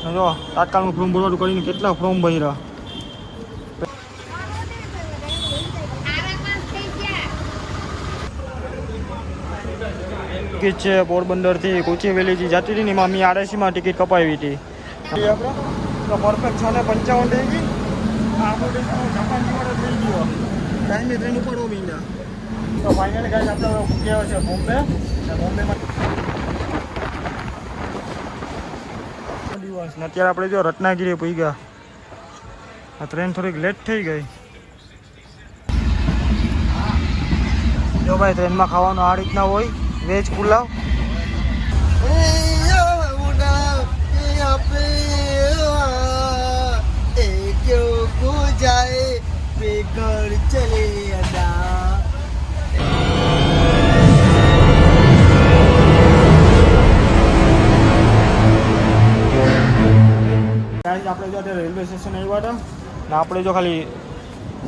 જો તાત્કાલનું ફોર્મ ભરવાનું કરીને કેટલા ફોર્મ ભર્યા. ટિકિટ છે પોરબંદરથી કોચીવેલી જતી હતી ને એમાં અમે આરએસીમાં ટિકિટ કપાવી હતી. આપણે તો પરફેક્ટ 6:55 થઈ ગઈ. આપણો જાપાન જીવાડો થઈ ગયો. ટાઈમે ટ્રેન ઉપડવો મીંડા. તો ફાઇનલી ગાઈસ આપણે કહેવાય છે બોમ્બે. બોમ્બેમાં દિવસ ને અત્યારે આપણે જો રત્નાગીરી પહોંચ્યા. આ ટ્રેન થોડીક લેટ થઈ ગઈ. જો ભાઈ ટ્રેનમાં ખાવાનું આ રીતના હોય. વેજ પુલાવ આપણે જો રેલવે સ્ટેશન આવ્યા હતા ને આપણે જો ખાલી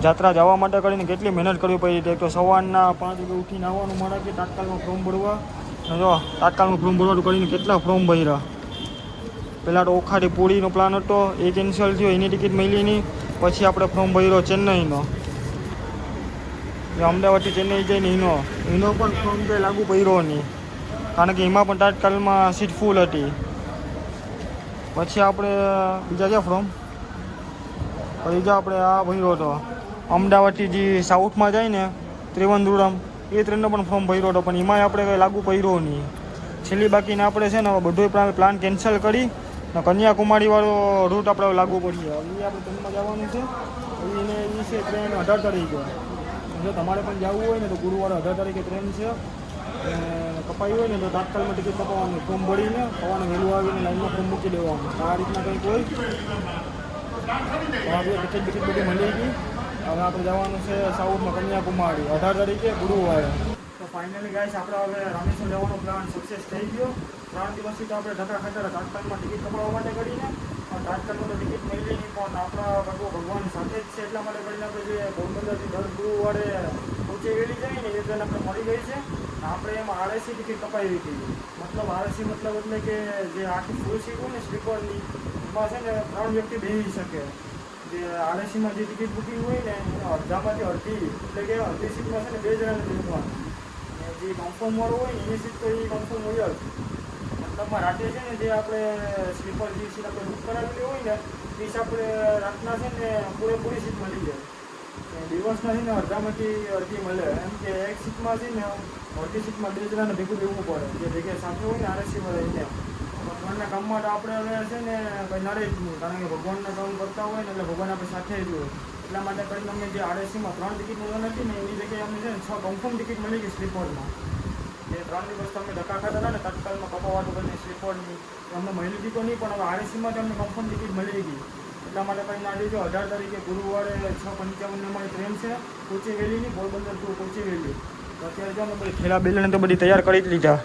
જાત્રા જવા માટે કરીને કેટલી મહેનત કરવી પડી હતી. તો સવારના 5 વાગે ઉઠીને આવવાનું મળે કે તાત્કાલમાં ફોર્મ ભરવા. જો તાત્કાલનું ફોર્મ ભરવાનું કરીને કેટલા ફોર્મ ભર્યા. પહેલાં તો ઓખાડી પૂરીનો પ્લાન હતો એ કેન્સલ થયો, એની ટિકિટ મળી નહીં. પછી આપણે ફોર્મ ભર્યો ચેન્નઈનો, અમદાવાદથી ચેન્નઈ જઈને એનો પણ ફોર્મ કંઈ લાગુ પડ્યો નહીં, કારણ કે એમાં પણ તાત્કાલમાં સીટ ફૂલ હતી. પછી આપણે બીજા ક્યાં ફોર્મ બીજા આપણે આ ભર્યો હતો અમદાવાદથી જે સાઉથમાં જાય ને ત્રિવેન્દ્રમ, એ ટ્રેનનો પણ ફોર્મ ભર્યો હતો, પણ એમાંય આપણે કંઈ લાગુ પડ્યો નહીં. છેલ્લી બાકીને આપણે છે ને બધું પ્લાન કેન્સલ કરી ને કન્યાકુમારીવાળો રૂટ આપણે લાગુ પડીએ. હવે આપણે ટ્રેનમાં જવાનું છે. એને એ છે ટ્રેન 18 તારીખે. જો તમારે પણ જવું હોય ને તો ગુરુવારે 18 તારીખે ટ્રેન છે. કપાઈ હોય ને તો તાત્કાલમાં ટિકિટ કપાવવાની, ફોર્મ ભરીને સવારે વહેલું આવીને લાઈનમાં ફોર્મ મૂકી દેવાનું. આ રીતના કંઈક હોય. આપણે ટિકિટ બધી મળી ગઈ. હવે આપણે જવાનું છે સાઉથમાં કન્યાકુમારી 18 તારીખે ગુરુવારે. તો ફાઇનલી ગાઈસ આપણે હવે રામેશ્વર જવાનો પ્લાન સક્સેસ થઈ ગયો. 3 દિવસથી તો આપણે ધક્કા ખાતા તાત્કાલમાં ટિકિટ કપાવવા માટે કરીને, પણ તાત્કાલમાં તો ટિકિટ મળી નહીં. પણ આપણા ભગવાન સાથે જ છે એટલા માટે કરીને આપણે જે પોરબંદરથી દર ગુરુવારે કોચીવેલી જાય ને એ ટ્રેન આપણે મળી ગઈ છે. આપણે એમાં આરએસી ટિકિટ કપાવી હતી. મતલબ આરએસી મતલબ એટલે કે જે આખી ફૂલ સીટ હોય ને સ્લીપરની, એમાં છે ને 3 વ્યક્તિ બેસી શકે. જે આરએસીમાં જે ટિકિટ બુકિંગ હોય ને અડધામાંથી અડધી, એટલે કે અડધી સીટમાં છે ને 2 જણાને બેસવાનું. જે કન્ફર્મવાળું હોય ને એની સીટ તો એ કન્ફર્મ હોય જ. મતલબમાં રાતે છે ને જે આપણે સ્લીપર જે સીટ આપણે બુક કરાવેલી હોય ને એ આપણે રાતના છે ને પૂરેપૂરી સીટ મળી જાય. દિવસના છે ને અડધામાંથી અડધી મળે. એમ કે એક સીટમાં છે ને અડધી સીટમાં 2 જણાને ભેગું બેસવું પડે. જે ભેગે સાથે હોય ને આરએસીમાં રહીને ભગવાનના કામમાં તો આપણે હવે છે ને કંઈ નડે જ નહીં, કારણ કે ભગવાનના કામ કરતા હોય ને એટલે ભગવાન આપણે સાથે જ હોય. એટલા માટે કરીને અમને જે આરએસીમાં 3 ટિકિટ મળવાની હતી ને એની જગ્યાએ અમને છે ને 6 કન્ફર્મ ટિકિટ મળી ગઈ સ્લીપરમાં. એ 3 દિવસ તમે ધક્કા ખાતા હતા ને તાત્કાલમાં કપાવવાનું કરીને સ્લીપરની અમને મળી દીધો નહીં, પણ હવે આરએસીમાં અમને કન્ફર્મ ટિકિટ મળી ગઈ. એટલા માટે કરીને આજે જો 18 તારીખે ગુરુવારે 6:55 અમારી ટ્રેન છે કોચીવેલીની, પોરબંદર ટુ કોચીવેલી. તો અત્યારે જો અમે બધી થેલા બેલાને તો બધી તૈયાર કરી જ લીધા.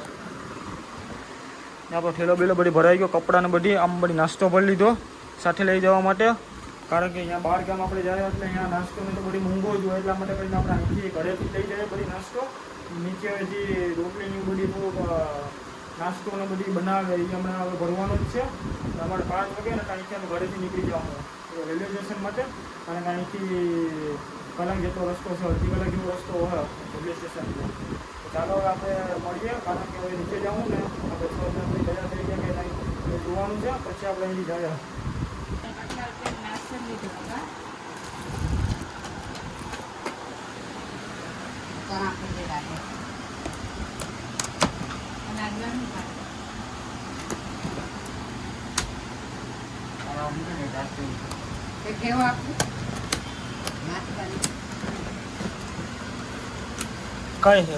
આપણો થેલો બેલો બધી ભરાઈ ગયો, કપડાને બધી આમ બધી નાસ્તો ભરી લીધો સાથે લઈ જવા માટે, કારણ કે અહીંયા બહાર ગામ આપણે જાય એટલે અહીંયા નાસ્તોને તો બધી મોંઘો જ હોય. એટલા માટે કરીને આપણે અહીંથી ઘરેથી લઈ જાય બધી નાસ્તો. નીચે જે રોટલીની બધી નાસ્તો ને બધી બનાવે એ હમણાં હવે ભરવાનું જ છે. અમારે 5 વાગે ને અહીંથી અમે ઘરેથી નીકળી જવાનું રેલવે સ્ટેશન માટે, કારણ કે અહીંથી કલાક જેટલો રસ્તો છે, અડધી કલાક જેવો રસ્તો હોય રેલવે સ્ટેશનનો. તો ચાલો હવે આપણે મળીએ, કારણ કે હવે નીચે જવું ને આપણે 6 જણની તૈયાર થઈ ગયા કે નહીં જોવાનું છે. પછી આપણે અહીંથી જાય કઈ છે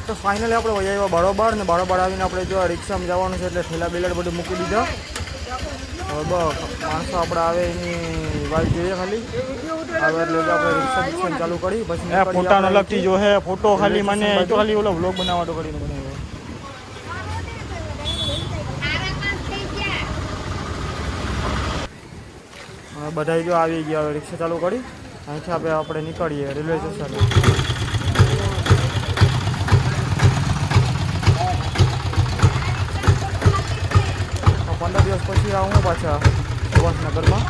તો ફાઇનલી આપણે વહી આવ્યા બરોબર ને બરોબર આવીને આપણે જો રિક્ષામાં જવાનું છે એટલે થેલા બેલા બધું મૂકી દીધા. હવે માણસો આપણે આવે એની વાત જોઈએ ખાલી આવે એટલે આપણે રિક્ષા ચાલુ કરી પછી ફોટાનો અલગથી જો હે ફોટો ખાલી મને તો ખાલી ઓલો વ્લોગ બનાવવાનો કરીને બનાવ્યો. બધા જો આવી ગયા રિક્ષા ચાલુ કરી અહીંથી આપણે નીકળીએ રેલવે સ્ટેશન. પાછા સુભાષનગરમાં.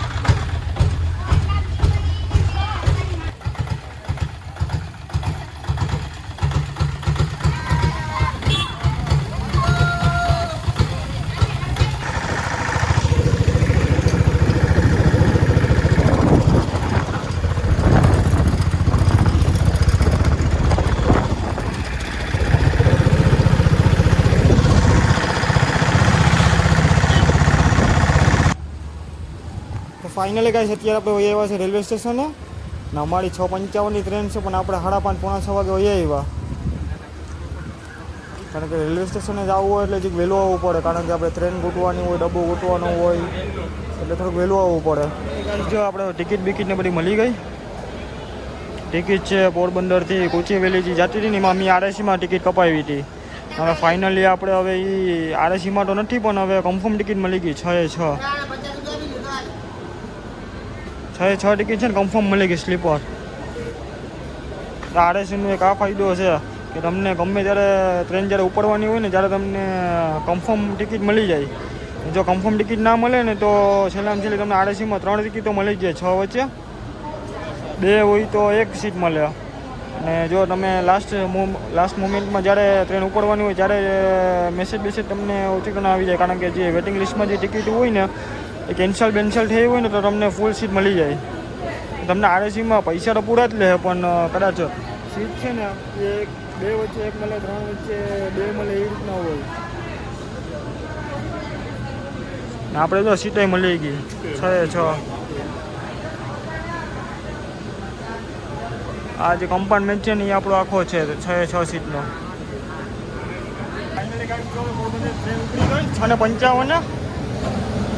ફાઇનલી ગાઈસ અત્યારે આપણે વહી આવ્યા છે રેલવે સ્ટેશને ને અમારી 6:55ની ટ્રેન છે, પણ આપણે 5:30 પોણા 6 વાગે વહી આવ્યા. કારણ કે રેલવે સ્ટેશને જવું હોય એટલે જીક વહેલું આવવું પડે, કારણ કે આપણે ટ્રેન ગોઠવાની હોય, ડબ્બો ગોઠવાનો હોય, એટલે થોડુંક વહેલું આવવું પડે. જો આપણે ટિકિટ બિકિટને બધી મળી ગઈ. ટિકિટ છે પોરબંદરથી કોચીવેલીથી જતી હતી ને એમાં અમે આરએસીમાં ટિકિટ કપાવી હતી. હવે ફાઇનલી આપણે હવે એ આરએસીમાં તો નથી, પણ હવે કન્ફર્મ ટિકિટ મળી ગઈ. 6 ટિકિટ છે ને કન્ફર્મ મળી ગઈ સ્લીપર. આરએસીનો એક આ ફાયદો છે કે તમને ગમે ત્યારે ટ્રેન જ્યારે ઉપડવાની હોય ને ત્યારે તમને કન્ફર્મ ટિકિટ મળી જાય. જો કન્ફર્મ ટિકિટ ના મળે ને તો છેલ્લામાં છેલ્લી તમને આરએસીમાં 3 ટિકિટો મળી જાય. 6 વચ્ચે 2 હોય તો 1 સીટ મળે. અને જો તમે લાસ્ટ મોમેન્ટમાં જ્યારે ટ્રેન ઉપડવાની હોય ત્યારે મેસેજ તમને ઓચિકન આવી જાય, કારણ કે જે વેટિંગ લિસ્ટમાં જે ટિકિટ હોય ને એ કેન્સલ થઈ હોય ને તો તમને ફૂલ સીટ મળી જાય. તમને આરએસીમાં પૈસા તો પૂરા જ લે, પણ કદાચ સીટ છે ને એ 2 વચ્ચે 1 મળે, 3 વચ્ચે 2 મળે, એ રીતના હોય. ને આપણે તો સીટે મળી ગઈ 6. આ જે કમ્પાર્ટમેન્ટ છે ને એ આપણો આખો છે 6 સીટનો. ફાઇનલી ટ્રેન ઉપડી ગઈ 6:55.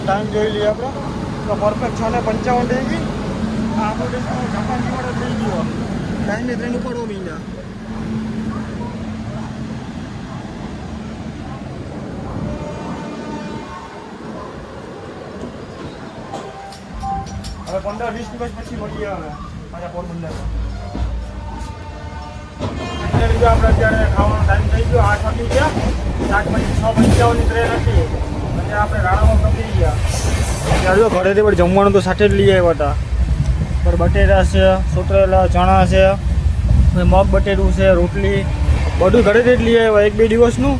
ટાઈમ જોઈ લઈએ આપણે તો પરફેક્ટ 6:55 થઈ ગઈ. આપણો દેશ જાપાન જીવાડો થઈ ગયો. ટાઈમે ટ્રેન ઉપડવો મીંડા. હવે 15-20 દિવસ પછી મળીએ હવે પાછા પોરબંદરમાં. આપણે અત્યારે ખાવાનો ટાઈમ થઈ ગયો. 8 વાગી ગયા. 6:55ની ટ્રેન હતી અને આપણે રાણામાં પકડી ગયા. ત્યારે જો ઘરેથી પણ જમવાનું તો સાથે જ લઈ આવ્યા હતા. પર બટેટા છે, સોતરેલા ચણા છે, મગ બટેટું છે, રોટલી, બધું ઘરેથી જ લઈ આવ્યા 1-2 દિવસનું.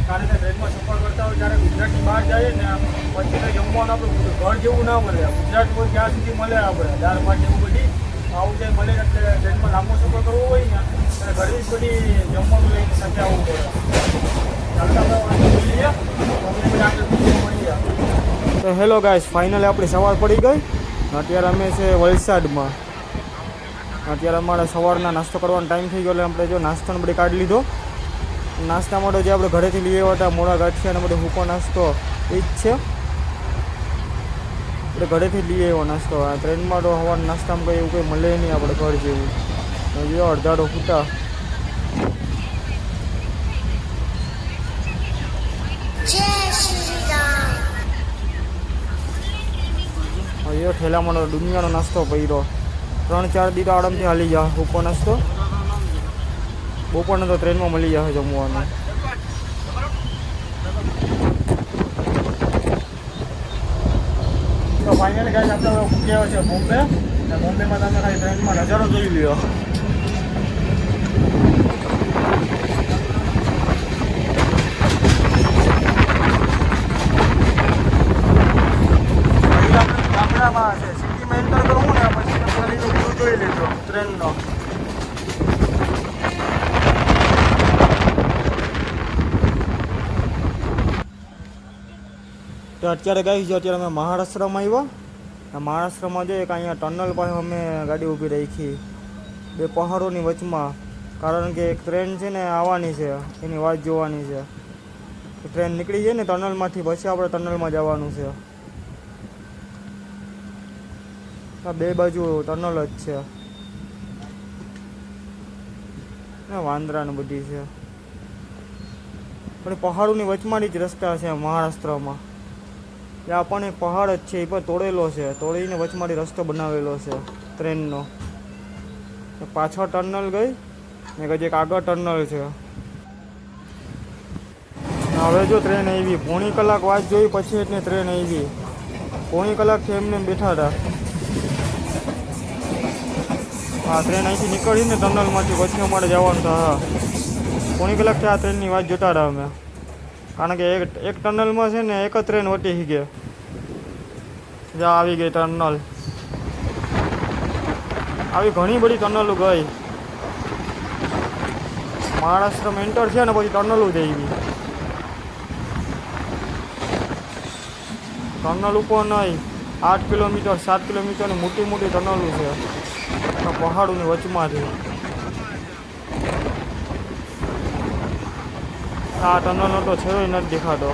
કારણ કે ટ્રેનમાં સફર કરતા હોય ત્યારે ગુજરાતની બહાર જઈએ ને પછી તો જમવાનું આપણું ઘર જેવું ના મળે. ગુજરાત કોઈ ક્યાં સુધી મળે આપણે દાળ ભાત જેવું બધી આવું કંઈ મળે. એટલે ટ્રેનમાં લાંબો સફર કરવો હોય ને ત્યારે ઘરે જ બધી જમવાનું લઈને સાથે આવવું પડે. તો હેલો ગાઈસ, ફાઇનલી આપણી સવાર પડી ગઈ. અત્યારે અમે છે વલસાડમાં. અત્યારે અમારે સવારના નાસ્તો કરવાનો ટાઈમ થઈ ગયો એટલે આપણે જો નાસ્તાનો બધી કાઢી લીધો. નાસ્તા માટે જે આપણે ઘરેથી લઈ આવ્યા હતા મોડા ગાંઠિયા અને બધો સૂકો નાસ્તો એ જ છે. આપણે ઘરેથી લઈ આવ્યો નાસ્તો. આ ટ્રેનમાં તો હવાના નાસ્તામાં કંઈ એવું કંઈ મળે નહીં આપણે ઘર જેવું. જો અડધાડો ફૂટા એ ઠેલામાં દુનિયાનો નાસ્તો પડ્યો. 3-4 દી તો આરામથી હાલી જાય સૂકો નાસ્તો. બપોરને તો ટ્રેનમાં મળી જાય જમવાનું. તો ફાઇનલી ગાઈસ આપણે ગયા છે બોમ્બે. અને બોમ્બેમાં તમે ખાલી ટ્રેનમાં નજારો જોઈ લ્યો. ગામડામાં છે, સિટીમાં એન્ટર કરવું ને પછી આપણે વ્યૂ જોઈ લીધો ટ્રેનનો. તો અત્યારે ગાઈસ અત્યારે અમે મહારાષ્ટ્રમાં આવ્યા. મહારાષ્ટ્રમાં જોઈએ કે અહીંયા ટનલ પાસે અમે ગાડી ઊભી રાખી 2 પહાડોની વચમાં. કારણ કે એક ટ્રેન છે ને આવવાની છે, એની વાત જોવાની છે. ટ્રેન નીકળી જાય ને ટનલમાંથી પછી આપણે ટનલમાં જવાનું છે. આ 2 બાજુ ટનલ જ છે ને વાંદરાને બધી છે. પણ પહાડોની વચમાંની જ રસ્તા છે મહારાષ્ટ્રમાં. ત્યાં પણ એક પહાડ જ છે, એ પણ તોડેલો છે. તોડીને વચમાંથી રસ્તો બનાવેલો છે ટ્રેનનો. પાછળ ટનલ ગઈ ને કદી એક આગળ ટનલ છે. હવે જો ટ્રેન આવી 1.5 કલાક વાત જોઈ પછી એટલે ટ્રેન આવી. પોણી કલાકથી એમને બેઠા હતા. હા, ટ્રેન અહીંથી નીકળીને ટનલમાંથી પછી અમારે જવાનું હતા. હા, પોણી કલાકથી આ ટ્રેનની વાત જોતા હતા અમે, કારણ કે એક ટનલમાં છે ને એક જ ટ્રેન વટી ગઈ. જ્યાં આવી ગઈ ટનલ, આવી ઘણી બધી ટનલો ગઈ. મહારાષ્ટ્રમાં એન્ટર છે ને પછી ટનલો થઈ ગઈ. ટનલ ઉપર નહીં, 8 કિલોમીટર 7 કિલોમીટરની મોટી મોટી ટનલો છે પહાડોની વચમાંથી. આ ટનલનો તો છેડો નથી દેખાતો.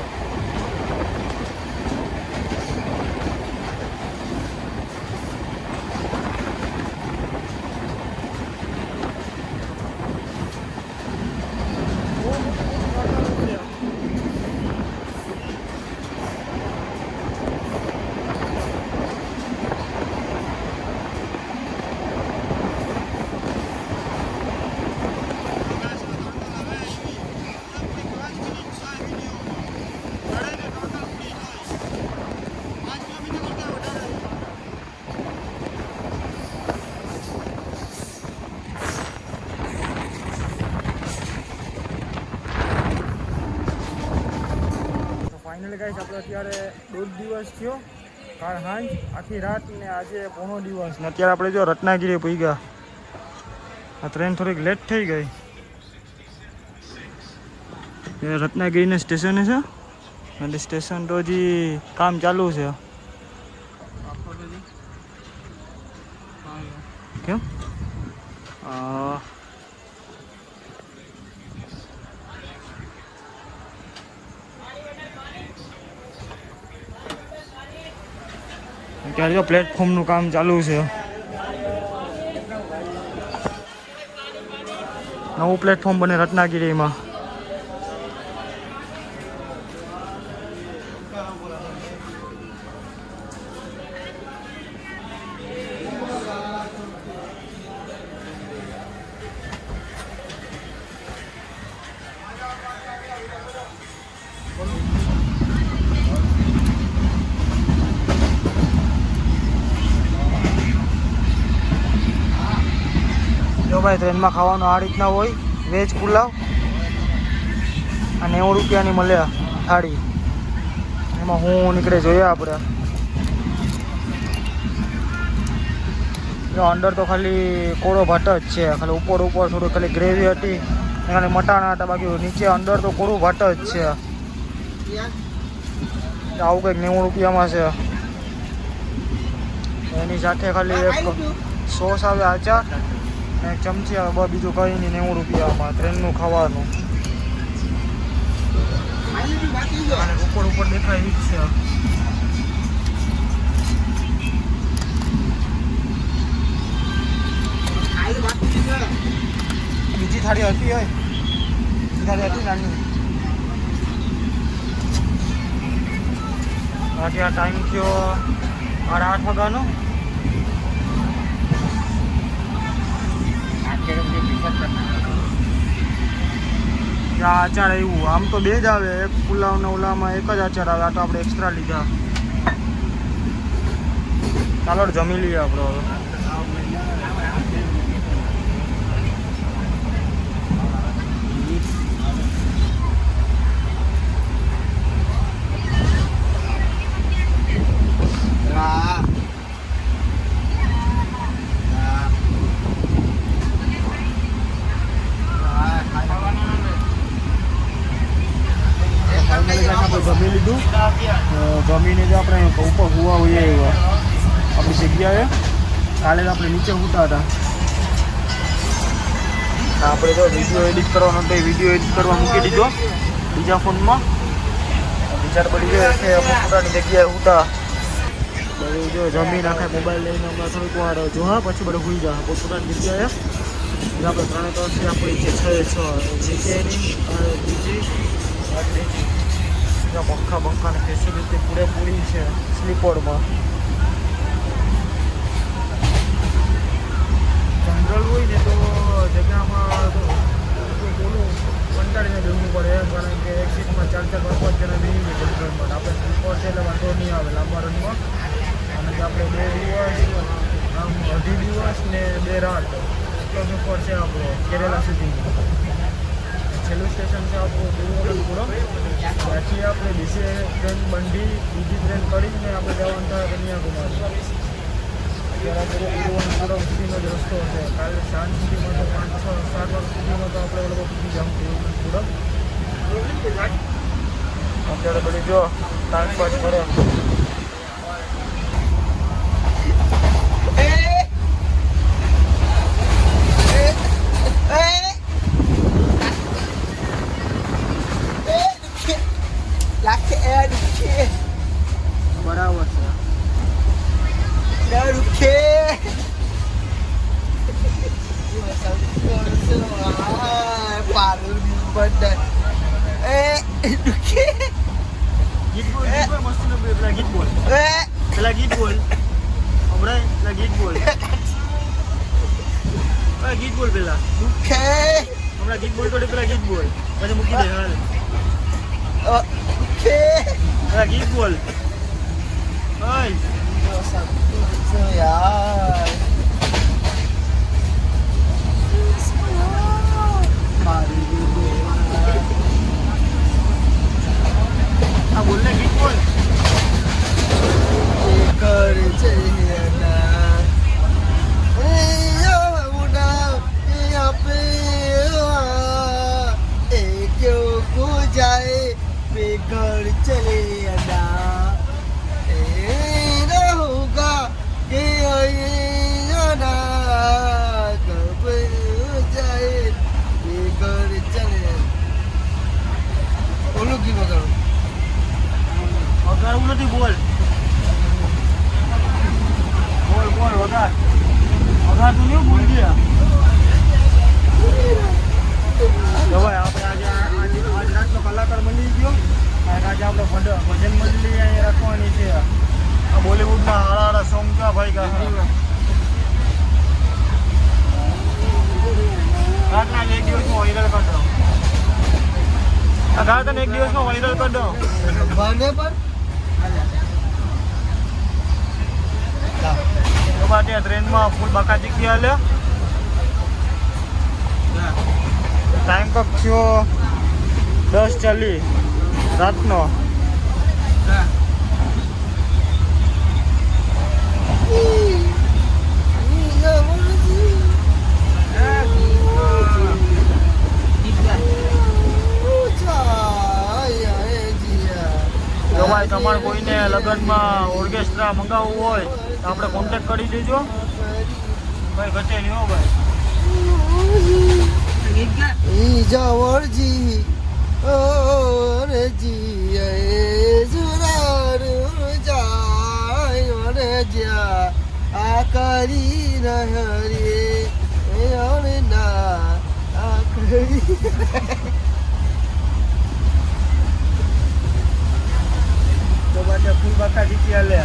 ફાઇનલી ગાઈસ આપણે અત્યારે 1.5 દિવસ થયો, કાલ સાંજ આખી રાત ને આજે પોણો દિવસ ને અત્યારે આપણે જો રત્નાગીરી પહોંચ્યા. આ ટ્રેન થોડીક લેટ થઈ ગઈ. એ રત્નાગીરીના સ્ટેશને છે અને સ્ટેશન તો હજી કામ ચાલુ છે. કેમ અત્યારે જો પ્લેટફોર્મનું કામ ચાલુ છે. નવું પ્લેટફોર્મ બને રત્નાગીરીમાં. જો ભાઈ, ટ્રેનમાં ખાવાનું આ રીતના હોય. વેજ પુલાવ અને 90 રૂપિયાની મળે થાળી. એમાં હું નીકળે જોઈએ આપણે. જો અંદર તો ખાલી કોળો ભાત જ છે, ખાલી ઉપર થોડું ખાલી ગ્રેવી હતી, ખાલી મટાણા હતા, બાકી નીચે અંદર તો કોળું ભાત જ છે. આવું કંઈક 90 રૂપિયામાં છે. એની સાથે ખાલી એક સોસ આવે, આચાર, એક ચમચી આવે, બીજું કંઈ નહીં. 90 રૂપિયામાં ટ્રેનનું ખાવાનું. અને ઉપર દેખાય એ જ છે. બીજી થાળી હતી હોય, બીજી થાળી હતી નાની. બાકી આ ટાઈમ થયો 8:30 વાગ્યાનો. આચાર આવ્યું. આમ તો 2 જ આવે, એક પુલાવ ને ઓલામાં એક જ આચાર આવે. આ તો આપણે એક્સ્ટ્રા લીધા. ચાલો જમી લઈએ આપણે હવે. જમી લીધું. જમીને જો આપણે ઉપર હુવા હોઈએ આપણી જગ્યાએ. કાલે આપણે નીચે સૂતા હતા. આપણે જો વિડીયો એડિટ કરવાનો તો વિડીયો એડિટ કરવા મૂકી દીધો બીજા ફોનમાં. વિચાર પડી ગયો કે પોતાની જગ્યાએ સૂતા. બધું જો જમી નાખે, મોબાઈલ લઈને હમણાં થોડીક વાર જોવા, પછી બધું સૂઈ જાય પોતાની જગ્યાએ. આપણે 3 વર્ષથી આપણી છે 6 નીચેની બીજી પંખાની ફેસિલિટી પૂરેપૂરી છે સ્લીપરમાં. જનરલ હોય ને તો જગ્યામાં બોલું કંટાળીને બેસવું પડે એમ, કારણ કે એક સીટમાં 4-4-5-5 જણા બેસી જાય જનરલમાં. આપણે સ્લીપર છે એટલે વાંધો નહીં આવે લાંબા રનમાં. રાત એટલો સફર છે આપણો કેરેલા સુધીનો. છેલ્લું સ્ટેશન છે આપણું તિરુવનંતપુરમ. ત્યાંથી આપણે બીજી ટ્રેન કરીને આપણે જવાનું થાય કન્યાકુમારી. અત્યારે તિરુવનંતપુરમ સુધીનો જ રસ્તો છે. કાલે સાંજ સુધીમાં તો 5-6-7 વાગ્યા સુધીમાં તો આપણે લોકો પૂછી જાઉં તિરુવનંતપુરમ. અત્યારે બધી જો ટાઈમ પાસ કરે. બરાબર છે. ગીત બોલ મસ્તી નો પેલા ગીત બોલ હમણાં ગીત બોલ ગીત બોલ પેલા હમણાં ગીત બોલ તો પેલા ગીત બોલ પછી મૂકી દે પેલા ગીત બોલ યાર બોલ ને ગીત બોલ કર जाए बेघर चले अना होगा कि कब जाए बेघर चले बोलो की वगाड़ो વગાડવું નથી બોલ વગાડ તું નહીં ભૂલ ગયા. ભાઈ આપણે આજ રાતનો કલાકાર મળી ગયો. આજે આપણે ભજન મંડળી અહીંયા રાખવાની છે. આ બોલિવૂડના હારા સોંગ કા ભાઈ કા રાતના એક દિવસમાં વાયરલ કરી દો. આ ગાળ તને એક દિવસમાં વાયરલ કરી દો. ત્યાં ટ્રેનમાં ફૂલ બાકાજી ગયા લે. ટાઈમ કપ થયો 10:40 રાતનો. જો ભાઈ તમારે કોઈને લગ્નમાં ઓર્કેસ્ટ્રા મંગાવવું હોય તો આપણે કોન્ટેક્ટ કરી દેજો ભાઈ. ઘટેલી હો ભાઈ. જવળજી ઓરે જી સુરાર જાય રે જ્યા આ કરી રહે ના આ કરી તો બાજુ ફૂલ બાકા જીત્યા લે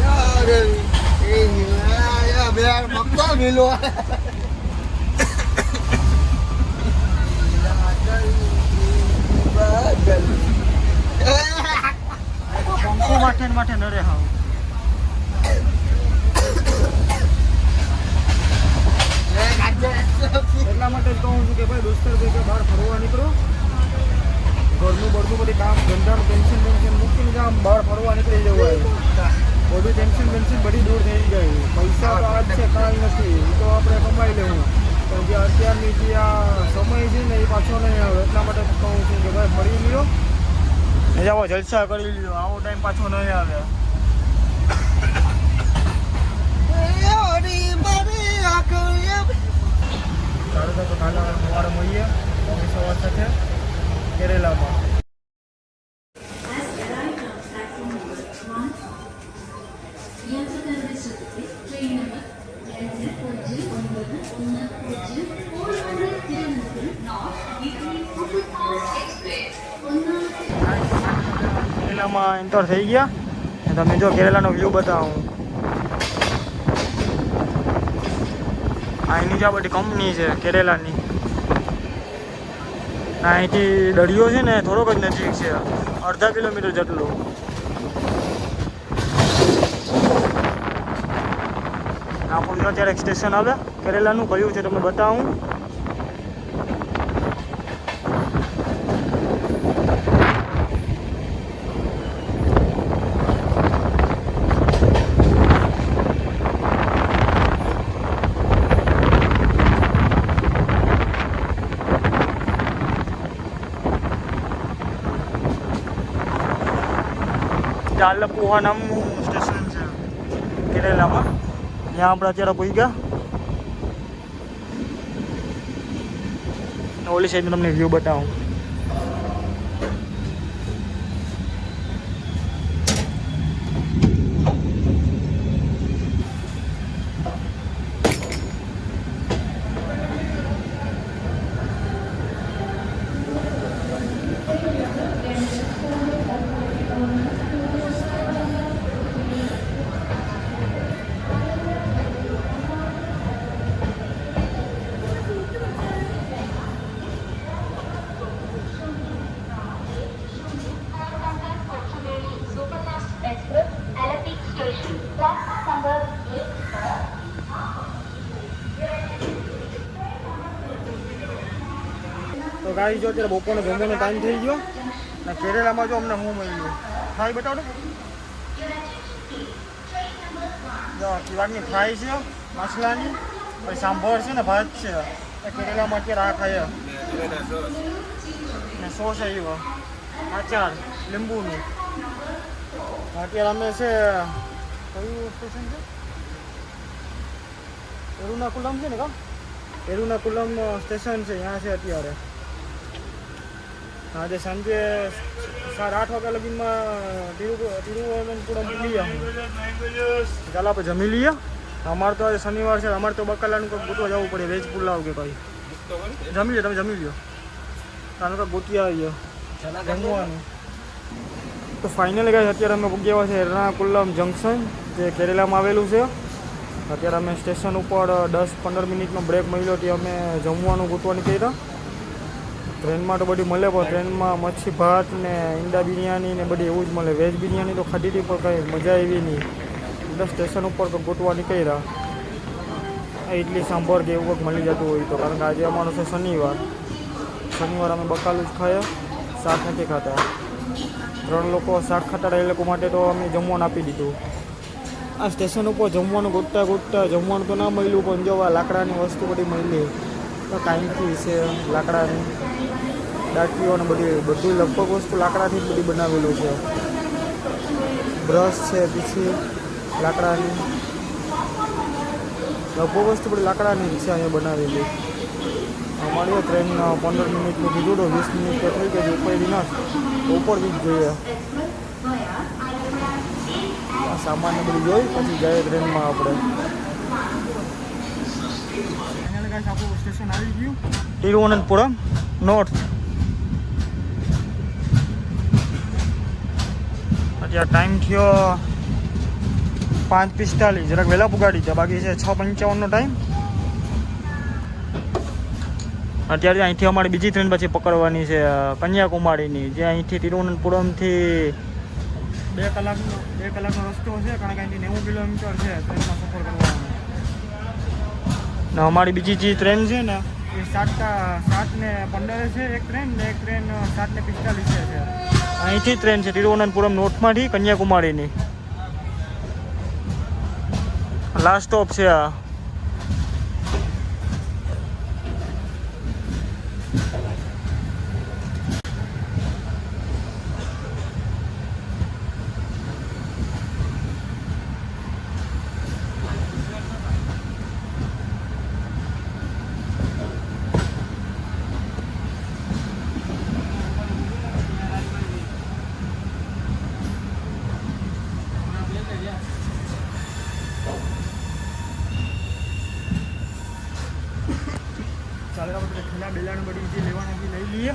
યાર એ યાર બે મક્કા મિલો પંખો માટે નરે હાવ. એટલા માટે કહું છું કે ભાઈ દોસ્તો ભેગા બહાર ફરવા નીકળો. ઘરનું બધી કામ ધંધાનું ટેન્શન મૂકીને આમ બહાર ફરવા નીકળી જવું હોય. બધું ટેન્શન બધી દૂર થઈ જાય. પૈસા તો આજ છે કાલ નથી, એ તો આપણે કમાઈ લેવું. પણ જે અત્યારની જે આ સમય છે ને એ પાછો નહીં આવે. એટલા માટે કહું છું કે ભાઈ ફરી લ્યો ને જાઓ જલસા કરી લ્યો. આવો ટાઈમ પાછો નહીં આવે. સારું તો કાલે સવારે મળીએ સવાર સાથે કેરેલામાં. કેરેલામાં એન્ટર થઈ ગયા. તમે જો કેરેલાનો વ્યૂ બતાવું. અહીંની જ આ બધી કંપની છે કેરેલાની. અહીંથી દરિયો છે ને થોડોક જ નજીક છે, 1/2 કિલોમીટર જેટલું. આપણું અત્યારે એક સ્ટેશન આવે કેરેલાનું, કયું છે તમને બતાવું. આલપુઆ નામનું સ્ટેશન છે કેરેલામાં, ત્યાં આપણે અત્યારે પહોંચ્યા. ઓલી સાઈડનું તમને વ્યૂ બતાવું. તો ગાઈ જો અત્યારે બપોરનો જમવાનો ટાઈમ થઈ ગયો ને કેરેલામાં જો અમને હું મળ્યું ફ્રાય બતાવો. જો કિવાડની ફ્રાય છે મસલાની, પછી સાંભર છે ને ભાત છે. કેરેલામાં અત્યારે આ ખાય ને સોસ આવ્યો, આચાર લીંબુનું. અત્યારે અમે છે કયું સ્ટેશન છે, એરુનાકુલમ છે ને કા, એરુનાકુલમ સ્ટેશન છે ત્યાં છે અત્યારે. આજે સાંજે 8:30 વાગ્યા લગીનમાં તિરુવનંતપુરમ પૂરી આવું. ચાલો આપણે જમી લઈએ. અમારે તો આજે શનિવાર છે, અમારે તો બકાલાનું કંઈક ગોતવા જવું પડે, વેજ પુલાવ કે કંઈ. જમી લો, તમે જમી લો. તાનું કંઈક ગોતી આવી જમવાનું. તો ફાઇનલી ગાઈસ અત્યારે અમે પૂગ્યા છે એર્નાકુલમ જંકશન, જે કેરેલામાં આવેલું છે. અત્યારે અમે સ્ટેશન ઉપર 10-15 મિનિટનો બ્રેક મળ્યો, ત્યાં અમે જમવાનું ગોતવા નીકળ્યા. ટ્રેનમાં તો બધી મળે, પણ ટ્રેનમાં મચ્છી ભાત ને ઈંડા બિરયાની ને બધી એવું જ મળે. વેજ બિરયાની તો ખાધી હતી પણ કંઈ મજા આવી નહીં. એટલે સ્ટેશન ઉપર તો ગોતવા નીકળ્યા. ઇડલી સાંભર કે એવું કંઈક મળી જતું હોય તો, કારણ કે આજે અમારો છે શનિવાર અમે બકાલું જ ખાયા, શાક નથી ખાતા. 3 લોકો શાક ખાતા, એ લોકો માટે તો અમે જમવાનું આપી દીધું. આ સ્ટેશન ઉપર જમવાનું ગોતતા જમવાનું તો ના મળ્યું, પણ જો આ લાકડાની વસ્તુ બધી મળી. તો કાંઈથી છે લાકડાની ડાકીઓ ને બધું લગભગ વસ્તુ લાકડાથી જ બધી બનાવેલું છે. બ્રશ છે પછી લાકડાની, લગભગ વસ્તુ બધી લાકડાની જ છે અહીંયા બનાવેલી. અમારી ટ્રેન 15 મિનિટનું કીધું તો 20 મિનિટ તો થઈ ગઈ, ઉપર ના ઉપર બી જ જોઈએ. સામાન બધું જોઈ પછી જાય ટ્રેનમાં આપણે. આપણું સ્ટેશન આવી ગયું તિરુવનંતપુરમ નોર્થ. અત્યારે ટાઈમ થયો 5:45, જરાક વહેલા પુગાડી છે, બાકી છે 6:55નો ટાઈમ. અત્યારે અહીંથી અમારી બીજી ટ્રેન પછી પકડવાની છે કન્યાકુમારીની, જે અહીંથી તિરુવનંતપુરમથી 2 કલાકનો રસ્તો છે, કારણ કે અહીંથી 90 કિલોમીટર છે ટ્રેનમાં સફર કરવાનો. ને અમારી બીજી જે ટ્રેન છે ને એ 7:15 છે એક ટ્રેન, ને એક ટ્રેન 7:45 છે. અહીંથી ટ્રેન છે તિરુવનંતપુરમ નોર્થમાંથી કન્યાકુમારીની. લાસ્ટ સ્ટોપ છે આ. ચાલો આપણે ખેલા બેલાને બધી જે લેવાના લઈ લઈએ.